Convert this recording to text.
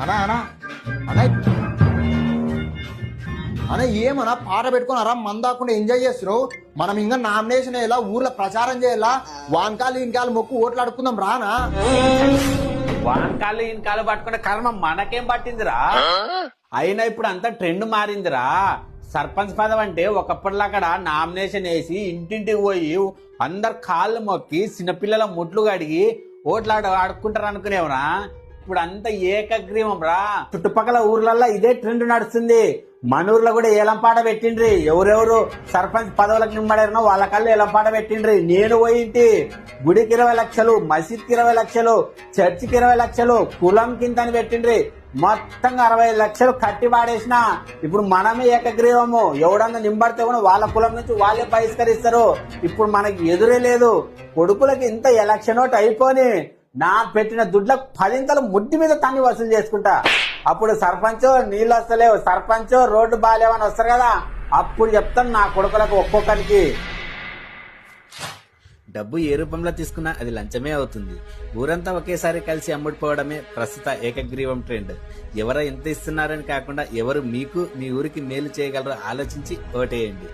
అనా అనా అనా అనే ఏమన్నా పాట పెట్టుకున్నారా మందాకుండా ఎంజాయ్ చేస్తున్నావు. మనం ఇంకా నామినేషన్ అయ్యేలా ఊర్లో ప్రచారం చేయాలా వానకాలు ఇంకాలు మొక్కు ఓట్లు అడుకుందాం రానా. వానకాలు ఇన్కాలు పట్టుకునే కర్మ మనకేం పట్టిందిరా. అయినా ఇప్పుడు అంతా ట్రెండ్ మారిందిరా. సర్పంచ్ పదవి అంటే ఒకప్పటిలాక్కడ నామినేషన్ వేసి ఇంటింటికి పోయి అందరు కాళ్ళు మొక్కి చిన్నపిల్లల ముట్లు కడిగి ఓట్లు ఆడుకుంటారు అనుకునేవరా. ఇప్పుడు అంతా ఏకగ్రీవం రా. చుట్టుపక్కల ఊర్లల్లో ఇదే ట్రెండ్ నడుస్తుంది. మన ఊర్లో కూడా ఏలంపాట పెట్టిండ్రి. ఎవరెవరు సర్పంచ్ పదవులకు నిమ్మడారనో వాళ్ళ కళ్ళు ఏలంపాట పెట్టిండ్రి. నేను పోయింటి. గుడికి 20 లక్షలు, మసీద్కి 20 లక్షలు, చర్చికి 20 లక్షలు, కులం కింద అని పెట్టిండ్రి. మొత్తంగా 65 లక్షలు కట్టి పాడేసిన. ఇప్పుడు మనమే ఏకగ్రీవము. ఎవడన్నా నింబడితే కూడా వాళ్ళ కులం నుంచి వాళ్ళే బహిష్కరిస్తారు. ఇప్పుడు మనకి ఎదురే లేదు. కొడుకులకి ఇంత ఎలక్షన్ ఓటు అయిపోని నా పెట్టిన దుడ్లకు 10 ముడ్డి మీద తన్ని వసూలు చేసుకుంటా. అప్పుడు సర్పంచ్ నీళ్ళు వస్తలేవు, సర్పంచ్ రోడ్డు బాగాలేవని వస్తారు కదా, అప్పుడు చెప్తాను నా కొడుకులకు ఒక్కొక్కరికి. డబ్బు ఏ రూపంలో తీసుకున్నా అది లంచమే అవుతుంది. ఊరంతా ఒకేసారి కలిసి అమ్ముడుపోవడమే ప్రస్తుత ఏకగ్రీవం ట్రెండ్. ఎవరు ఎంత ఇస్తున్నారని కాకుండా ఎవరు మీకు మీ ఊరికి మేలు చేయగలరో ఆలోచించి ఓటేయండి.